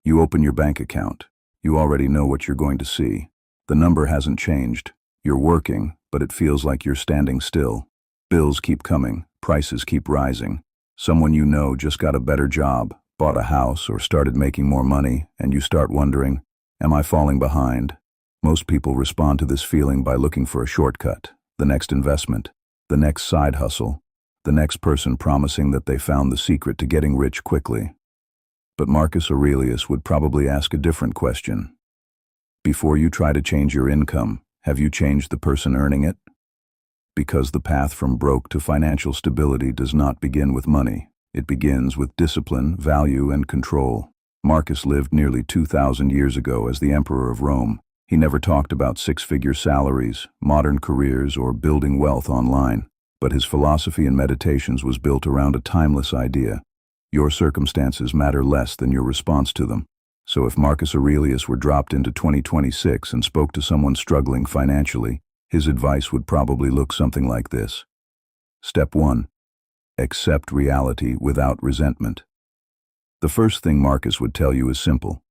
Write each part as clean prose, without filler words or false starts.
You open your bank account. You already know what you're going to see. The number hasn't changed. You're working, but it feels like you're standing still. Bills keep coming, prices keep rising. Someone you know just got a better job, bought a house, or started making more money, and you start wondering, am I falling behind? Most people respond to this feeling by looking for a shortcut, the next investment, the next side hustle, the next person promising that they found the secret to getting rich quickly. But Marcus Aurelius would probably ask a different question. Before you try to change your income, have you changed the person earning it? Because the path from broke to financial stability does not begin with money. It begins with discipline, value, and control. Marcus lived nearly 2,000 years ago as the Emperor of Rome. He never talked about six-figure salaries, modern careers, or building wealth online. But his philosophy and meditations was built around a timeless idea. Your circumstances matter less than your response to them. So if Marcus Aurelius were dropped into 2026 and spoke to someone struggling financially, his advice would probably look something like this. Step 1. Accept reality without resentment. The first thing Marcus would tell you is simple.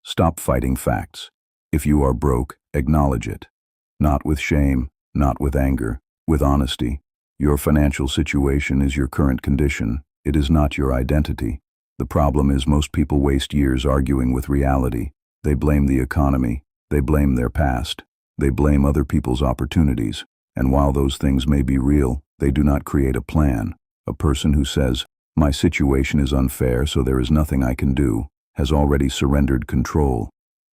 Stop fighting facts. If you are broke, acknowledge it. Not with shame, not with anger, with honesty. Your financial situation is your current condition. It is not your identity. The problem is most people waste years arguing with reality. They blame the economy. They blame their past. They blame other people's opportunities. And while those things may be real, they do not create a plan. A person who says, "My situation is unfair, so there is nothing I can do," has already surrendered control.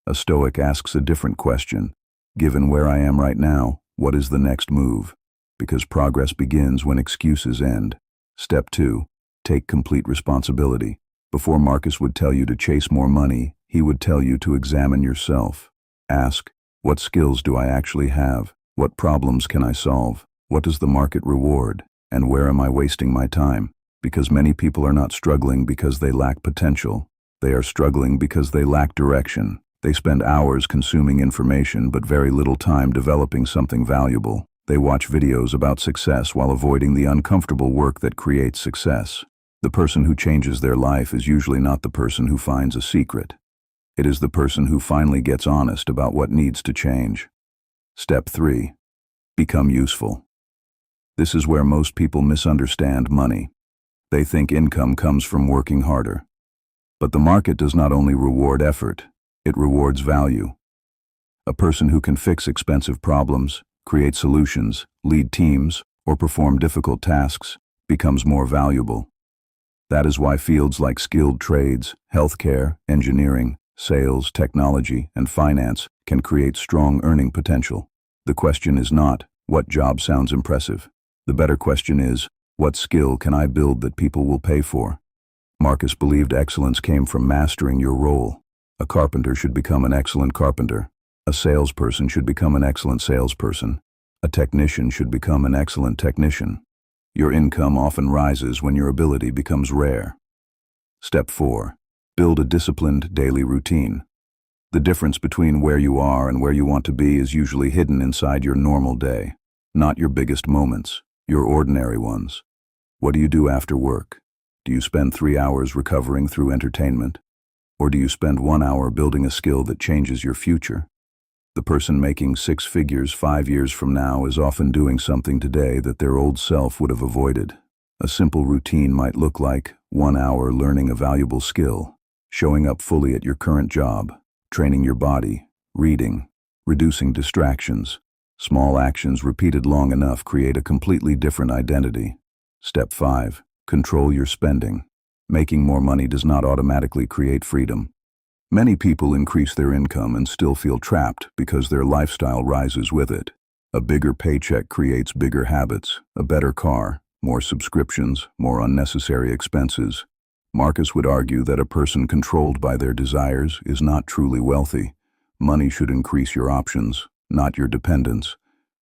A Stoic asks a different question. Given where I am right now, what is the next move? Because progress begins when excuses end. Step 2. Take complete responsibility. Before Marcus would tell you to chase more money, he would tell you to examine yourself. Ask, what skills do I actually have? What problems can I solve? What does the market reward? And where am I wasting my time? Because many people are not struggling because they lack potential. They are struggling because they lack direction. They spend hours consuming information but very little time developing something valuable. They watch videos about success while avoiding the uncomfortable work that creates success. The person who changes their life is usually not the person who finds a secret. It is the person who finally gets honest about what needs to change. Step 3. Become useful. This is where most people misunderstand money. They think income comes from working harder. But the market does not only reward effort, it rewards value. A person who can fix expensive problems, create solutions, lead teams, or perform difficult tasks becomes more valuable. That is why fields like skilled trades, healthcare, engineering, sales, technology, and finance can create strong earning potential. The question is not, what job sounds impressive? The better question is, what skill can I build that people will pay for? Marcus believed excellence came from mastering your role. A carpenter should become an excellent carpenter. A salesperson should become an excellent salesperson. A technician should become an excellent technician. Your income often rises when your ability becomes rare. Step 4. Build a disciplined daily routine. The difference between where you are and where you want to be is usually hidden inside your normal day. Not your biggest moments, your ordinary ones. What do you do after work? Do you spend 3 hours recovering through entertainment? Or do you spend 1 hour building a skill that changes your future? The person making 6 figures 5 years from now is often doing something today that their old self would have avoided. A simple routine might look like 1 hour learning a valuable skill, showing up fully at your current job, training your body, reading, reducing distractions. Small actions repeated long enough create a completely different identity. Step 5. Control your spending. Making more money does not automatically create freedom. Many people increase their income and still feel trapped because their lifestyle rises with it. A bigger paycheck creates bigger habits, a better car, more subscriptions, more unnecessary expenses. Marcus would argue that a person controlled by their desires is not truly wealthy. Money should increase your options, not your dependence.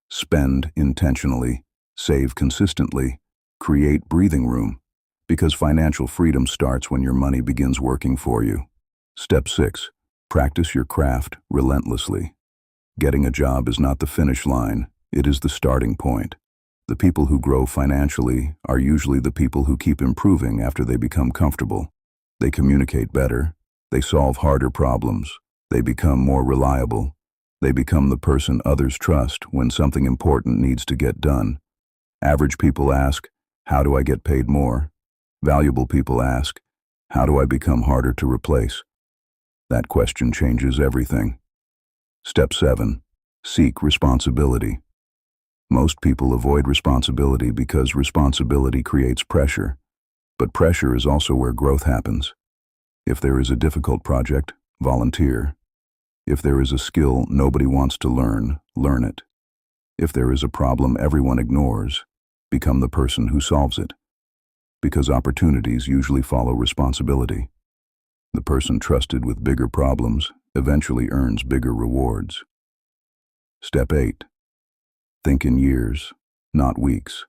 Spend intentionally, save consistently, create breathing room, because financial freedom starts when your money begins working for you. Step 6. Practice your craft relentlessly. Getting a job is not the finish line, it is the starting point. The people who grow financially are usually the people who keep improving after they become comfortable. They communicate better, They solve harder problems. They become more reliable. They become the person others trust when something important needs to get done. Average people ask, how do I get paid more? Valuable people ask, how do I become harder to replace? That question changes everything. Step 7. Seek responsibility. Most people avoid responsibility because responsibility creates pressure. But pressure is also where growth happens. If there is a difficult project, volunteer. If there is a skill nobody wants to learn, learn it. If there is a problem everyone ignores, become the person who solves it. Because opportunities usually follow responsibility. The person trusted with bigger problems eventually earns bigger rewards. Step 8. Think in years, not weeks.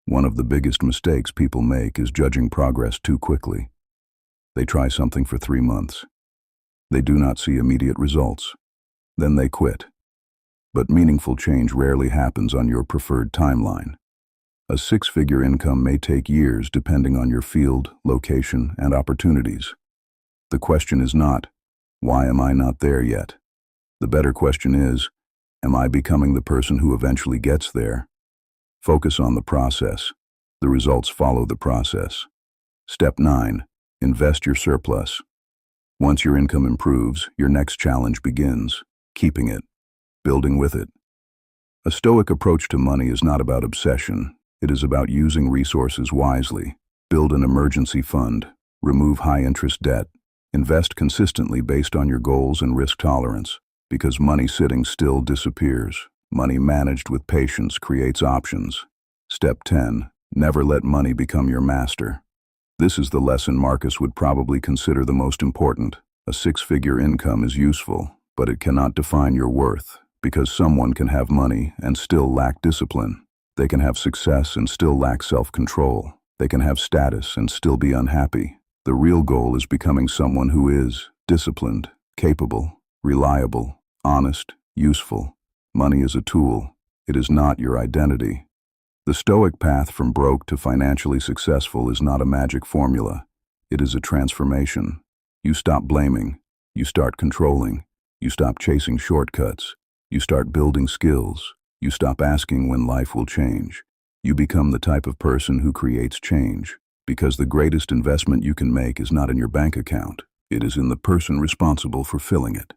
One of the biggest mistakes people make is judging progress too quickly. They try something for 3 months. They do not see immediate results. Then they quit. But meaningful change rarely happens on your preferred timeline. A 6-figure income may take years depending on your field, location, and opportunities. The question is not, why am I not there yet? The better question is, am I becoming the person who eventually gets there? Focus on the process. The results follow the process. Step 9. Invest your surplus. Once your income improves, your next challenge begins, keeping it, building with it. A Stoic approach to money is not about obsession. It is about using resources wisely. Build an emergency fund. Remove high-interest debt. Invest consistently based on your goals and risk tolerance, because money sitting still disappears. Money managed with patience creates options. Step 10. Never let money become your master. This is the lesson Marcus would probably consider the most important. A 6-figure income is useful, but it cannot define your worth, because someone can have money and still lack discipline. They can have success and still lack self-control. They can have status and still be unhappy. The real goal is becoming someone who is disciplined, capable, reliable, honest, useful. Money is a tool. It is not your identity. The Stoic path from broke to financially successful is not a magic formula. It is a transformation. You stop blaming. You start controlling. You stop chasing shortcuts. You start building skills. You stop asking when life will change. You become the type of person who creates change, because the greatest investment you can make is not in your bank account. It is in the person responsible for filling it.